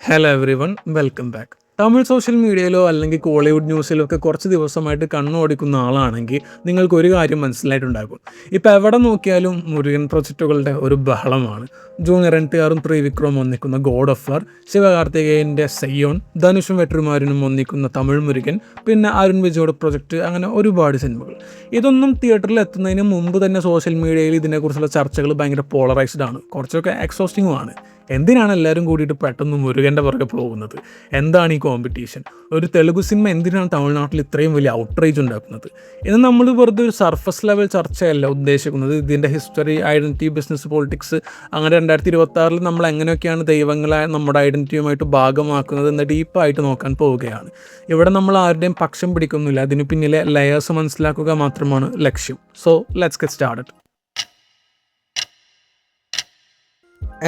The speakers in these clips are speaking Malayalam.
Hello every one, welcome back. Tamil social മീഡിയയിലോ അല്ലെങ്കിൽ കോളിവുഡ് ന്യൂസിലോ ഒക്കെ കുറച്ച് ദിവസമായിട്ട് കണ്ണോടിക്കുന്ന ആളാണെങ്കിൽ നിങ്ങൾക്കൊരു കാര്യം മനസ്സിലായിട്ടുണ്ടാകും. ഇപ്പോൾ എവിടെ നോക്കിയാലും മുരുകൻ പ്രൊജക്റ്റുകളുടെ ഒരു ബഹളമാണ്. ജൂനിയർ NTRും ത്രിവിക്രമും ഒന്നിക്കുന്ന ഗോഡ് ഓഫ് വാർ, ശിവകാർത്തികേയൻ്റെ സയ്യോൺ, ധനുഷും വെട്രിമാരനും ഒന്നിക്കുന്ന തമിഴ് മുരുകൻ, പിന്നെ അരുൺ വിജയുടെ പ്രൊജക്റ്റ്, അങ്ങനെ ഒരുപാട് സിനിമകൾ. ഇതൊന്നും തിയേറ്ററിൽ എത്തുന്നതിന് മുമ്പ് തന്നെ സോഷ്യൽ മീഡിയയിൽ ഇതിനെക്കുറിച്ചുള്ള ചർച്ചകൾ ഭയങ്കര പോളറൈസ്ഡ് ആണ്, കുറച്ചൊക്കെ എക്സോസ്റ്റിങ്ങുമാണ്. എന്തിനാണ് എല്ലാവരും കൂടിയിട്ട് പെട്ടെന്ന് മുരുകൻ്റെ പുറകെ പോകുന്നത്? എന്താണ് ഈ കോമ്പറ്റീഷൻ? ഒരു തെലുഗു സിനിമ എന്തിനാണ് തമിഴ്നാട്ടിൽ ഇത്രയും വലിയ ഔട്ട്റേജ് ഉണ്ടാക്കുന്നത്? ഇത് നമ്മൾ വെറുതെ ഒരു സർഫസ് ലെവൽ ചർച്ചയല്ല ഉദ്ദേശിക്കുന്നത്. ഇതിൻ്റെ ഹിസ്റ്ററി, ഐഡൻറ്റിറ്റി, ബിസിനസ്, പൊളിറ്റിക്സ്, അങ്ങനെ 2026 നമ്മൾ എങ്ങനെയൊക്കെയാണ് ദൈവങ്ങളെ നമ്മുടെ ഐഡൻറ്റിറ്റിയുമായിട്ട് ഭാഗമാക്കുന്നത് എന്ന് ഡീപ്പായിട്ട് നോക്കാൻ പോവുകയാണ്. ഇവിടെ നമ്മൾ ആരുടെയും പക്ഷം പിടിക്കുന്നില്ല, അതിന് പിന്നിലെ ലെയേഴ്സ് മനസ്സിലാക്കുക മാത്രമാണ് ലക്ഷ്യം. So let's get started.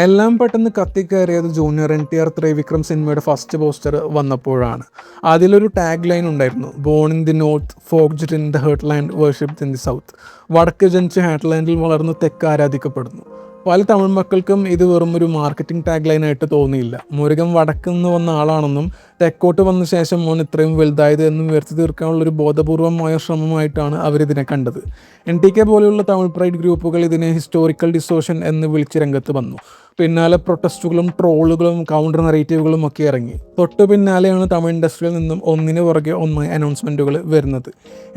എല്ലാം പെട്ടെന്ന് കത്തിക്കയറിയത് ജൂനിയർ NTR ത്രിവിക്രം സിനിമയുടെ ഫസ്റ്റ് പോസ്റ്റർ വന്നപ്പോഴാണ്. അതിലൊരു ടാഗ് ലൈൻ ഉണ്ടായിരുന്നു: born in the north, forged in the heartland, worshipped in the south. വടക്ക് ജനിച്ച് ഹാർട്ട്ലാൻഡിൽ വളർന്ന് തെക്ക് ആരാധിക്കപ്പെടുന്നു. പല തമിഴ് മക്കൾക്കും ഇത് വെറും ഒരു മാർക്കറ്റിംഗ് ടാഗ് ലൈനായിട്ട് തോന്നിയില്ല. മുരുകൻ വടക്കുനിന്ന് വന്ന ആളാണെന്നും തെക്കോട്ട് വന്ന ശേഷം മോൻ ഇത്രയും വലുതായത് എന്നും ഉയർത്തി തീർക്കാനുള്ളൊരു ബോധപൂർവമായ ശ്രമമായിട്ടാണ് അവരിതിനെ കണ്ടത്. NTK പോലെയുള്ള തമിഴ് പ്രൈഡ് ഗ്രൂപ്പുകൾ ഇതിനെ ഹിസ്റ്റോറിക്കൽ ഡിസോഷൻ എന്ന് വിളിച്ച് രംഗത്ത് വന്നു. പിന്നാലെ പ്രൊട്ടസ്റ്റുകളും ട്രോളുകളും കൗണ്ടർ നറേറ്റീവുകളും ഒക്കെ ഇറങ്ങി. തൊട്ടു പിന്നാലെയാണ് തമിഴ് ഇൻഡസ്ട്രിയിൽ നിന്നും ഒന്നിന് പുറകെ ഒന്നായി അനൗൺസ്മെൻറ്റുകൾ വരുന്നത്.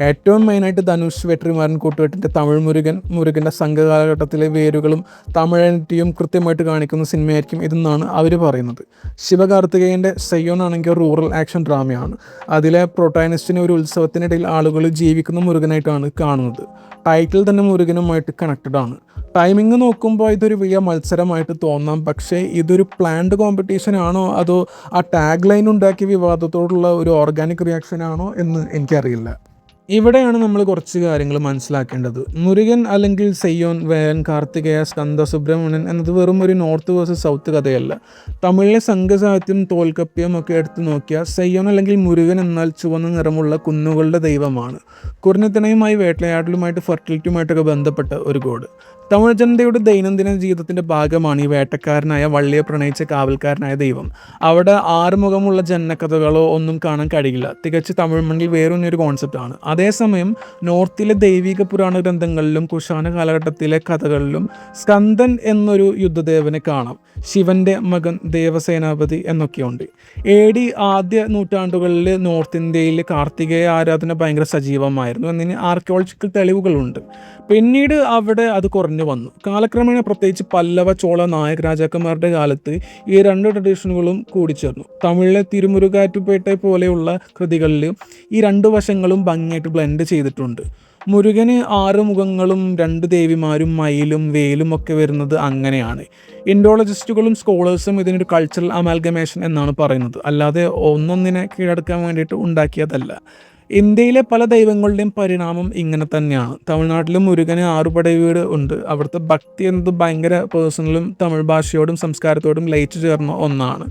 ഏറ്റവും മെയിനായിട്ട് ധനുഷ് വെട്രിമാരൻ കൂട്ടുകെട്ടിൻ്റെ തമിഴ് മുരുകൻ്റെ സംഘകാലഘട്ടത്തിലെ വേരുകളും തമിഴ് ഐഡൻറ്റിറ്റിയും കൃത്യമായിട്ട് കാണിക്കുന്ന സിനിമയായിരിക്കും ഇതെന്നാണ് അവർ പറയുന്നത്. ശിവകാർത്തികേയൻ്റെ സയ്യോൺ ആണെങ്കിൽ റൂറൽ ആക്ഷൻ ഡ്രാമയാണ്. അതിലെ പ്രൊട്ടാഗണിസ്റ്റിനെ ഒരു ഉത്സവത്തിനിടയിൽ ആളുകൾ ജീവിക്കുന്ന മുരുകനായിട്ടാണ് കാണുന്നത്. ടൈറ്റിൽ തന്നെ മുരുകനുമായിട്ട് കണക്റ്റഡ് ആണ്. ടൈമിങ് നോക്കുമ്പോൾ ഇതൊരു വലിയ മത്സരമായിട്ട് തോന്നാം, പക്ഷേ ഇതൊരു പ്ലാൻഡ് കോമ്പറ്റീഷൻ ആണോ അതോ ആ ടാഗ് ലൈൻ ഉണ്ടാക്കിയ വിവാദത്തോടുള്ള ഒരു ഓർഗാനിക് റിയാക്ഷൻ ആണോ എന്ന് എനിക്കറിയില്ല. ഇവിടെയാണ് നമ്മൾ കുറച്ച് കാര്യങ്ങൾ മനസ്സിലാക്കേണ്ടത്. മുരുകൻ അല്ലെങ്കിൽ സയ്യോൻ, വേലൻ, കാർത്തികേയ, സ്കന്ദ, സുബ്രഹ്മണ്യൻ എന്നത് വെറും ഒരു നോർത്ത് വേഴ്സസ് സൗത്ത് കഥയല്ല. തമിഴിലെ സംഘസാഹിത്യം, തോൽക്കപ്പ്യം ഒക്കെ എടുത്തു നോക്കിയാൽ സയ്യോൻ അല്ലെങ്കിൽ മുരുകൻ എന്നാൽ ചുവന്ന നിറമുള്ള കുന്നുകളുടെ ദൈവമാണ്. കുറുനിത്തനയുമായി, വേട്ടയാടലുമായിട്ട്, ഫെർട്ടിലിറ്റിയുമായിട്ടൊക്കെ ബന്ധപ്പെട്ട ഒരു ഗോഡ്. തമിഴ് ജനതയുടെ ദൈനംദിന ജീവിതത്തിൻ്റെ ഭാഗമാണ് ഈ വേട്ടക്കാരനായ, വള്ളിയെ പ്രണയിച്ച കാവൽക്കാരനായ ദൈവം. അവിടെ ആറുമുഖമുള്ള ജനകഥകളോ ഒന്നും കാണാൻ കഴിയില്ല. തികച്ച് തമിഴ് മണ്ണിൽ വേറൊരു കോൺസെപ്റ്റാണ്. അതേസമയം നോർത്തിലെ ദൈവിക പുരാണ ഗ്രന്ഥങ്ങളിലും കുഷാന കാലഘട്ടത്തിലെ കഥകളിലും സ്കന്ദൻ എന്നൊരു യുദ്ധദേവനെ കാണാം. ശിവന്റെ മകൻ, ദേവസേനാപതി എന്നൊക്കെയുണ്ട്. AD ആദ്യ നൂറ്റാണ്ടുകളിൽ നോർത്ത് ഇന്ത്യയിൽ കാർത്തികേയ ആരാധന ഭയങ്കര സജീവമായിരുന്നു എന്നതിന് ആർക്കിയോളജിക്കൽ തെളിവുകളുണ്ട്. പിന്നീട് അവിടെ അത് കുറഞ്ഞു വന്നു. കാലക്രമേണ പ്രത്യേകിച്ച് പല്ലവ, ചോള, നായക് രാജാക്കന്മാരുടെ കാലത്ത് ഈ രണ്ട് ട്രഡീഷനുകളും കൂടിച്ചേർന്നു. തമിഴിലെ തിരുമുരുകാറ്റുപേട്ട പോലെയുള്ള കൃതികളിൽ ഈ രണ്ട് വശങ്ങളും ഭംഗിയായിട്ട് ബ്ലെൻഡ് ചെയ്തിട്ടുണ്ട്. മുരുകന് 6 മുഖങ്ങളും 2 ദേവിമാരും മയിലും വേലും ഒക്കെ വരുന്നത് അങ്ങനെയാണ്. ഇൻഡോളജിസ്റ്റുകളും സ്കോളേഴ്സും ഇതിനൊരു കൾച്ചറൽ അമാൽഗമേഷൻ എന്നാണ് പറയുന്നത്, അല്ലാതെ ഒന്നൊന്നിനെ കീഴടക്കാൻ വേണ്ടിയിട്ട് ഉണ്ടാക്കിയതല്ല. ഇന്ത്യയിലെ പല ദൈവങ്ങളുടെയും പരിണാമം ഇങ്ങനെ തന്നെയാണ്. തമിഴ്നാട്ടിലും മുരുകന് 6 പടവീട് ഉണ്ട്. അവിടുത്തെ ഭക്തി എന്നത് ഭയങ്കര പേഴ്സണലും തമിഴ് ഭാഷയോടും സംസ്കാരത്തോടും ലയിച്ചു ചേർന്ന ഒന്നാണ്.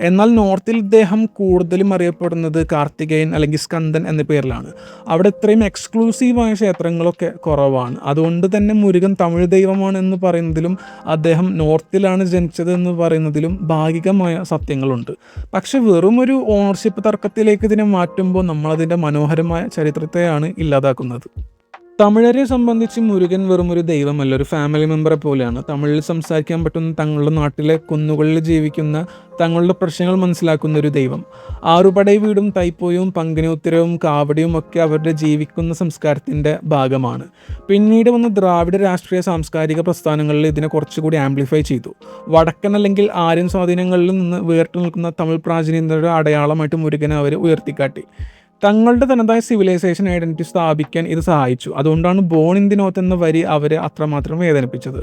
എന്നാൽ നോർത്തിൽ ഇദ്ദേഹം കൂടുതലും അറിയപ്പെടുന്നത് കാർത്തികേയൻ അല്ലെങ്കിൽ സ്കന്ദൻ എന്ന പേരിലാണ്. അവിടെ ഇത്രയും എക്സ്ക്ലൂസീവായ ക്ഷേത്രങ്ങളൊക്കെ കുറവാണ്. അതുകൊണ്ട് തന്നെ മുരുകൻ തമിഴ് ദൈവമാണ് എന്ന് പറയുന്നതിലും അദ്ദേഹം നോർത്തിലാണ് ജനിച്ചത് എന്ന് പറയുന്നതിലും ഭാഗികമായ സത്യങ്ങളുണ്ട്. പക്ഷെ വെറും ഒരു ഓണർഷിപ്പ് തർക്കത്തിലേക്ക് ഇതിനെ മാറ്റുമ്പോൾ നമ്മളതിൻ്റെ മനോഹരമായ ചരിത്രത്തെയാണ് ഇല്ലാതാക്കുന്നത്. തമിഴരെ സംബന്ധിച്ച് മുരുകൻ വെറും ഒരു ദൈവമല്ല, ഒരു ഫാമിലി മെമ്പറെ പോലെയാണ്. തമിഴിൽ സംസാരിക്കാൻ പറ്റുന്ന, തങ്ങളുടെ നാട്ടിലെ കുന്നുകളിൽ ജീവിക്കുന്ന, തങ്ങളുടെ പ്രശ്നങ്ങൾ മനസ്സിലാക്കുന്ന ഒരു ദൈവം. 6 പടൈ വീടും തൈപ്പൂയവും പങ്കിനി ഉത്തരവും കാവടിയും ഒക്കെ അവരുടെ ജീവിക്കുന്ന സംസ്കാരത്തിൻ്റെ ഭാഗമാണ്. പിന്നീട് വന്ന ദ്രാവിഡ രാഷ്ട്രീയ സാംസ്കാരിക പ്രസ്ഥാനങ്ങളിൽ ഇതിനെ കുറച്ചുകൂടി ആംപ്ലിഫൈ ചെയ്തു. വടക്കൻ അല്ലെങ്കിൽ ആര്യൻ സ്വാധീനങ്ങളിൽ നിന്ന് വേറിട്ട് നിൽക്കുന്ന തമിഴ് പ്രാചീനതയുടെ അടയാളമായിട്ട് മുരുകനെ അവർ ഉയർത്തിക്കാട്ടി. തങ്ങളുടെ തനതായ സിവിലൈസേഷൻ ഐഡൻറ്റിറ്റി സ്ഥാപിക്കാൻ ഇത് സഹായിച്ചു. അതുകൊണ്ടാണ് ബോൺ ഇൻ ദി നോർത്ത് എന്ന വരി അവരെ അത്രമാത്രം വേദനിപ്പിച്ചത്.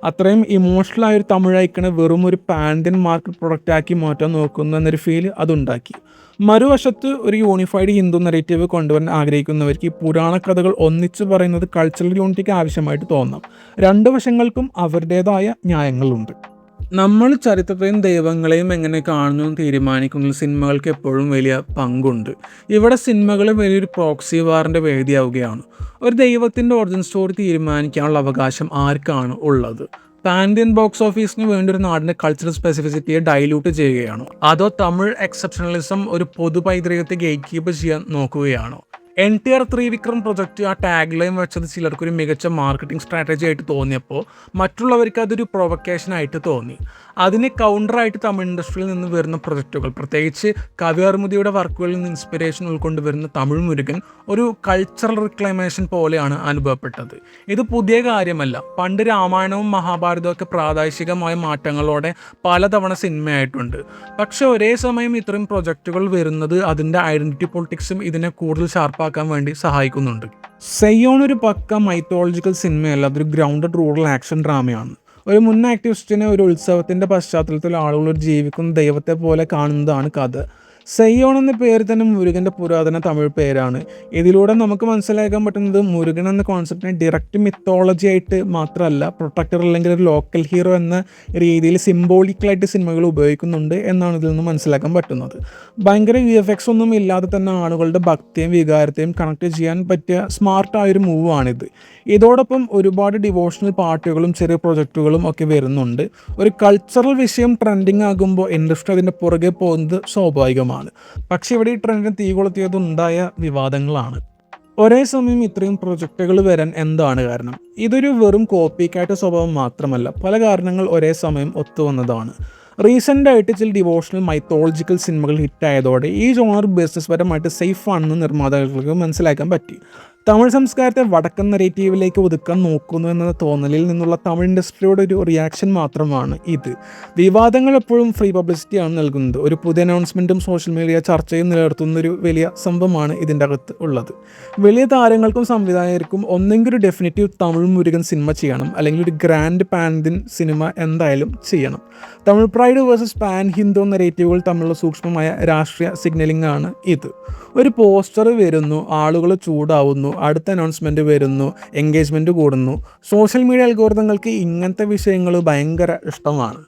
അത്രയും ഇമോഷണലായൊരു തമിഴ് ഐക്കണെ വെറും ഒരു പാൻഡ്യൻ മാർക്കറ്റ് പ്രൊഡക്റ്റാക്കി മാറ്റാൻ നോക്കുന്നു എന്നൊരു ഫീൽ അതുണ്ടാക്കി. മറുവശത്ത് ഒരു യൂണിഫൈഡ് ഹിന്ദു നെറേറ്റീവ് കൊണ്ടുവരാൻ ആഗ്രഹിക്കുന്നവർക്ക് ഈ പുരാണ കഥകൾ ഒന്നിച്ചു പറയുന്നത് കൾച്ചറൽ യൂണിറ്റിക്ക് ആവശ്യമായിട്ട് തോന്നാം. 2 വശങ്ങൾക്കും അവരുടേതായ ന്യായങ്ങളുണ്ട്. നമ്മൾ ചരിത്രത്തെയും ദൈവങ്ങളെയും എങ്ങനെ കാണുന്നു എന്ന് തീരുമാനിക്കുന്നതിൽ സിനിമകൾക്ക് എപ്പോഴും വലിയ പങ്കുണ്ട്. ഇവിടെ സിനിമകൾ വലിയൊരു പ്രോക്സി വാറിൻ്റെ വേദിയാവുകയാണ്. ഒരു ദൈവത്തിൻ്റെ ഒറിജിൻ സ്റ്റോറി തീരുമാനിക്കാനുള്ള അവകാശം ആർക്കാണ് ഉള്ളത്? പാൻ ഇന്ത്യൻ ബോക്സ് ഓഫീസിന് വേണ്ടി ഒരു നാടിൻ്റെ കൾച്ചറൽ സ്പെസിഫിസിറ്റിയെ ഡൈല്യൂട്ട് ചെയ്യുകയാണോ, അതോ തമിഴ് എക്സെപ്ഷണലിസം ഒരു പൊതു പൈതൃകത്തെ ഗേറ്റ് കീപ്പ് ചെയ്യാൻ നോക്കുകയാണോ? NTR ത്രിവിക്രം പ്രൊജക്റ്റ് ആ ടാഗ് ലൈൻ വെച്ചത് ചിലർക്കൊരു മികച്ച മാർക്കറ്റിംഗ് സ്ട്രാറ്റജി ആയിട്ട് തോന്നിയപ്പോൾ മറ്റുള്ളവർക്ക് അതൊരു പ്രൊവക്കേഷനായിട്ട് തോന്നി. അതിന് കൗണ്ടറായിട്ട് തമിഴ് ഇൻഡസ്ട്രിയിൽ നിന്ന് വരുന്ന പ്രൊജക്റ്റുകൾ, പ്രത്യേകിച്ച് കവി അറുമുദിയുടെ വർക്കുകളിൽ നിന്ന് ഇൻസ്പിറേഷൻ ഉൾക്കൊണ്ട് വരുന്ന തമിഴ് മുരുകൻ ഒരു കൾച്ചറൽ റിക്ലമേഷൻ പോലെയാണ് അനുഭവപ്പെട്ടത്. ഇത് പുതിയ കാര്യമല്ല. പണ്ട് രാമായണവും മഹാഭാരതവും ഒക്കെ പ്രാദേശികമായ മാറ്റങ്ങളോടെ പലതവണ സിനിമയായിട്ടുണ്ട്. പക്ഷെ ഒരേ സമയം ഇത്രയും പ്രൊജക്റ്റുകൾ വരുന്നത് അതിൻ്റെ ഐഡൻറ്റിറ്റി പൊളിറ്റിക്സും ഇതിനെ കൂടുതൽ ഷാർപ്പാക്കാൻ വേണ്ടി സഹായിക്കുന്നുണ്ട്. സെയ്യോൺ ഒരു പക്ക മൈത്തോളജിക്കൽ സിനിമയല്ല, അതൊരു ഗ്രൗണ്ടഡ് റൂറൽ ആക്ഷൻ ഡ്രാമയാണ്. ഒരു മുൻ ആക്ടിവിസ്റ്റിനെ ഒരു ഉത്സവത്തിൻ്റെ പശ്ചാത്തലത്തിൽ ആളുകൾ ഒരു ജീവിക്കുന്ന ദൈവത്തെ പോലെ കാണുന്നതാണ് കഥ. സെയ്യോൺ എന്ന പേര് തന്നെ മുരുകൻ്റെ പുരാതന തമിഴ് പേരാണ്. ഇതിലൂടെ നമുക്ക് മനസ്സിലാക്കാൻ പറ്റുന്നത് മുരുകൻ എന്ന കോൺസെപ്റ്റിനെ ഡയറക്റ്റ് മിത്തോളജി ആയിട്ട് മാത്രമല്ല, പ്രൊട്ടക്ടർ അല്ലെങ്കിൽ ഒരു ലോക്കൽ ഹീറോ എന്ന രീതിയിൽ സിംബോളിക്കലായിട്ട് സിനിമകൾ ഉപയോഗിക്കുന്നുണ്ട് എന്നാണ് ഇതിൽ നിന്ന് മനസ്സിലാക്കാൻ പറ്റുന്നത്. ഭയങ്കര VFX ഒന്നും ഇല്ലാതെ തന്നെ ആളുകളുടെ ഭക്തിയും വികാരത്തെയും കണക്ട് ചെയ്യാൻ പറ്റിയ സ്മാർട്ടായൊരു മൂവാണിത്. ഇതോടൊപ്പം ഒരുപാട് ഡിവോഷണൽ പാട്ടുകളും ചെറിയ പ്രൊജക്റ്റുകളും ഒക്കെ വരുന്നുണ്ട്. ഒരു കൾച്ചറൽ വിഷയം ട്രെൻഡിങ് ആകുമ്പോൾ ഇൻഡസ്ട്രി അതിൻ്റെ പുറകെ പോകുന്നത് സ്വാഭാവികമാണ്. പക്ഷെ ഇവിടെ ഈ ട്രെൻഡിന് തീ കൊളുത്തിയതുണ്ടായ വിവാദങ്ങളാണ്. ഒരേ സമയം ഇത്രയും പ്രൊജക്റ്റുകൾ വരാൻ എന്താണ് കാരണം? ഇതൊരു വെറും കോപ്പിക്കായിട്ട് സ്വഭാവം മാത്രമല്ല, പല കാരണങ്ങൾ ഒരേ സമയം ഒത്തുവന്നതാണ്. റീസെൻ്റായിട്ട് ചില ഡിവോഷണൽ മൈത്തോളജിക്കൽ സിനിമകൾ ഹിറ്റായതോടെ ഈ ജോണർ ബിസിനസ് പരമായിട്ട് സേഫ് ആണെന്ന് നിർമ്മാതാക്കൾക്ക് മനസ്സിലാക്കാൻ പറ്റി. തമിഴ് സംസ്കാരത്തെ വടക്കൻ നെറേറ്റീവിലേക്ക് ഒതുക്കാൻ നോക്കുന്നു എന്ന തോന്നലിൽ നിന്നുള്ള തമിഴ് ഇൻഡസ്ട്രിയുടെ ഒരു റിയാക്ഷൻ മാത്രമാണ് ഇത്. വിവാദങ്ങൾ എപ്പോഴും ഫ്രീ പബ്ലിസിറ്റിയാണ് നൽകുന്നത്. ഒരു പുതിയ അനൗൺസ്മെൻറ്റും സോഷ്യൽ മീഡിയ ചർച്ചയും നിലനിർത്തുന്നൊരു വലിയ സംഭവമാണ് ഇതിൻ്റെ അകത്ത് ഉള്ളത്. വലിയ താരങ്ങൾക്കും സംവിധായകർക്കും ഒന്നെങ്കിൽ ഒരു ഡെഫിനറ്റീവ് തമിഴ് മുരുകൻ സിനിമ ചെയ്യണം, അല്ലെങ്കിൽ ഒരു ഗ്രാൻഡ് പാൻ ഇന്ത്യൻ സിനിമ എന്തായാലും ചെയ്യണം. Tamil pride versus pan Hindu നെറേറ്റീവുകൾ തമ്മിലുള്ള സൂക്ഷ്മമായ രാഷ്ട്രീയ സിഗ്നലിംഗ് ആണ് ഇത്. ഒരു പോസ്റ്റർ വരുന്നു, ആളുകൾ ചൂടാവുന്നു, അടുത്ത അനൗൺസ്മെൻറ്റ് വരുന്നു, എൻഗേജ്മെൻറ്റ് കൂടുന്നു. സോഷ്യൽ മീഡിയ അൽഗോരിതങ്ങൾക്ക് ഇങ്ങനത്തെ വിഷയങ്ങൾ ഭയങ്കര ഇഷ്ടമാണ്.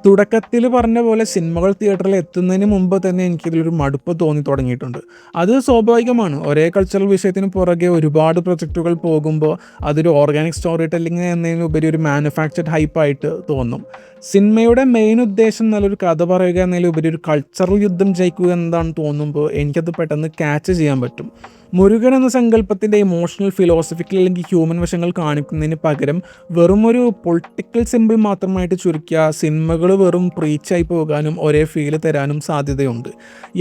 തുടക്കത്തിൽ പറഞ്ഞ പോലെ സിനിമകൾ തിയേറ്ററിൽ എത്തുന്നതിന് മുമ്പ് തന്നെ എനിക്കിതിലൊരു മടുപ്പ് തോന്നി തുടങ്ങിയിട്ടുണ്ട്. അത് സ്വാഭാവികമാണ്. ഒരേ കൾച്ചറൽ വിഷയത്തിന് പുറകെ ഒരുപാട് പ്രൊജക്റ്റുകൾ പോകുമ്പോൾ അതൊരു ഓർഗാനിക് സ്റ്റോറി ടെല്ലിങ് എന്നതിനുപരി ഒരു മാനുഫാക്ചർഡ് ഹൈപ്പായിട്ട് തോന്നും. സിനിമയുടെ മെയിൻ ഉദ്ദേശം നല്ലൊരു കഥ പറയുക എന്നതിലുപരി ഒരു കൾച്ചറൽ യുദ്ധം ജയിക്കുക എന്നതാണ് തോന്നുമ്പോൾ എനിക്കത് പെട്ടെന്ന് ക്യാച്ച് ചെയ്യാൻ പറ്റും. മുരുകൻ എന്ന സങ്കല്പത്തിൻ്റെ ഇമോഷണൽ, ഫിലോസഫിക്കൽ അല്ലെങ്കിൽ ഹ്യൂമൻ വശങ്ങൾ കാണിക്കുന്നതിന് പകരം വെറും ഒരു പൊളിറ്റിക്കൽ സിമ്പിൾ മാത്രമായിട്ട് ചുരുക്കിയ സിനിമകൾ വെറും പ്രീച്ചായി പോകാനും ഒരേ ഫീല് തരാനും സാധ്യതയുണ്ട്.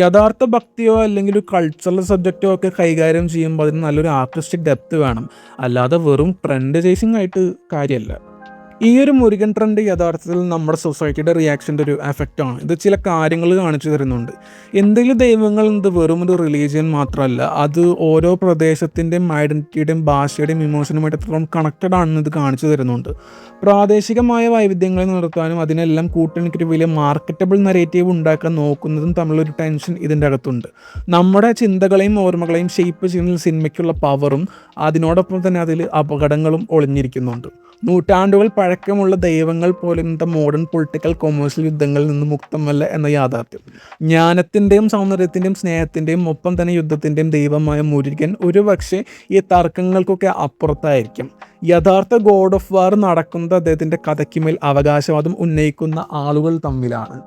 യഥാർത്ഥ ഭക്തിയോ അല്ലെങ്കിൽ ഒരു കൾച്ചറൽ സബ്ജക്റ്റോ ഒക്കെ കൈകാര്യം ചെയ്യുമ്പോൾ അതിന് നല്ലൊരു ആർട്ടിസ്റ്റിക് ഡെപ്ത് വേണം, അല്ലാതെ വെറും ട്രെൻഡ് ചേസിങ് ആയിട്ട് കാര്യമല്ല. ഈ ഒരു മുരുകൻ ട്രെൻഡ് യഥാർത്ഥത്തിൽ നമ്മുടെ സൊസൈറ്റിയുടെ റിയാക്ഷൻ്റെ ഒരു എഫക്റ്റാണ്. ഇത് ചില കാര്യങ്ങൾ കാണിച്ചു തരുന്നുണ്ട്. എന്തെങ്കിലും ദൈവങ്ങൾ എന്നത് വെറും ഒരു റിലീജിയൻ മാത്രമല്ല, അത് ഓരോ പ്രദേശത്തിൻ്റെയും ഐഡൻറ്റിറ്റിയുടെയും ഭാഷയുടെയും ഇമോഷനുമായിട്ട് എത്രത്തോളം കണക്റ്റഡ് ആണെന്ന് ഇത് കാണിച്ചു തരുന്നുണ്ട്. പ്രാദേശികമായ വൈവിധ്യങ്ങളെ നിർത്താനും അതിനെല്ലാം കൂട്ടിണിക്കൊരു വലിയ മാർക്കറ്റബിൾ നരേറ്റീവ് ഉണ്ടാക്കാൻ നോക്കുന്നതും തമ്മിലൊരു ടെൻഷൻ ഇതിൻ്റെ അകത്തുണ്ട്. നമ്മുടെ ചിന്തകളെയും ഓർമ്മകളെയും ഷെയ്പ്പ് ചെയ്യുന്ന സിനിമയ്ക്കുള്ള പവറും അതിനോടൊപ്പം തന്നെ അതിൽ അപകടങ്ങളും ഒളിഞ്ഞിരിക്കുന്നുണ്ട്. നൂറ്റാണ്ടുകൾ പഴക്കമുള്ള ദൈവങ്ങൾ പോലും ഇന്നത്തെ മോഡേൺ പൊളിറ്റിക്കൽ കൊമേഴ്സ്യൽ യുദ്ധങ്ങളിൽ നിന്ന് മുക്തമല്ല എന്ന യാഥാർത്ഥ്യം. ജ്ഞാനത്തിൻ്റെയും സൗന്ദര്യത്തിൻ്റെയും സ്നേഹത്തിൻ്റെയും ഒപ്പം തന്നെ യുദ്ധത്തിൻ്റെയും ദൈവമായ മുരുകൻ ഒരുപക്ഷെ ഈ തർക്കങ്ങൾക്കൊക്കെ അപ്പുറത്തായിരിക്കും. യഥാർത്ഥ ഗോഡ് ഓഫ് വാർ നടക്കുന്നത് അദ്ദേഹത്തിൻ്റെ കഥയ്ക്കുമേൽ അവകാശവാദം ഉന്നയിക്കുന്ന ആളുകൾ തമ്മിലാണ്.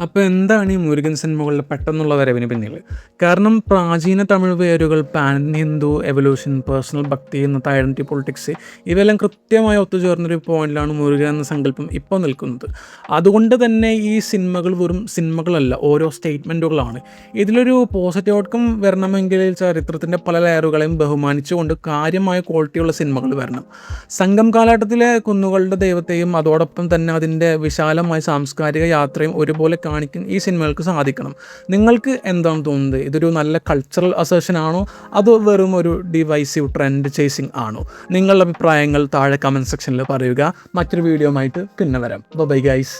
അപ്പോൾ എന്താണ് ഈ മുരുകൻ സിനിമകളുടെ പെട്ടെന്നുള്ള വരവിന് പിന്നിൽ? കാരണം പ്രാചീന തമിഴ് വേരുകൾ, പാൻ ഹിന്ദു, എവല്യൂഷൻ, പേഴ്സണൽ ഭക്തി, ഇന്നത്തെ ഐഡൻറ്റിറ്റി പൊളിറ്റിക്സ്, ഇവയെല്ലാം കൃത്യമായി ഒത്തുചേർന്നൊരു പോയിന്റിലാണ് മുരുകൻ എന്ന സങ്കല്പം ഇപ്പോൾ നിൽക്കുന്നത്. അതുകൊണ്ട് തന്നെ ഈ സിനിമകൾ വെറും സിനിമകളല്ല, ഓരോ സ്റ്റേറ്റ്മെൻറ്റുകളാണ്. ഇതിലൊരു പോസിറ്റീവ് ഔട്ട്കം വരണമെങ്കിൽ ചരിത്രത്തിൻ്റെ പല ലെയറുകളെയും ബഹുമാനിച്ചുകൊണ്ട് കാര്യമായ ക്വാളിറ്റിയുള്ള സിനിമകൾ വരണം. സംഘം കാലഘട്ടത്തിലെ കുന്നുകളുടെ ദൈവത്തെയും അതോടൊപ്പം തന്നെ അതിൻ്റെ വിശാലമായ സാംസ്കാരിക യാത്രയും ഒരുപോലെ കാണിക്കാൻ ഈ സിനിമകൾക്ക് സാധിക്കണം. നിങ്ങൾക്ക് എന്താണ് തോന്നുന്നത്? ഇതൊരു നല്ല കൾച്ചറൽ അസേഷൻ ആണോ, അതോ വെറും ഒരു ഡിവൈസീവ് ട്രെൻഡ് ചേസിങ് ആണോ? നിങ്ങളുടെ അഭിപ്രായങ്ങൾ താഴെ കമൻറ്റ് സെക്ഷനിൽ പറയുക. മറ്റൊരു വീഡിയോ ആയിട്ട് പിന്നെ വരാം. Bye guys.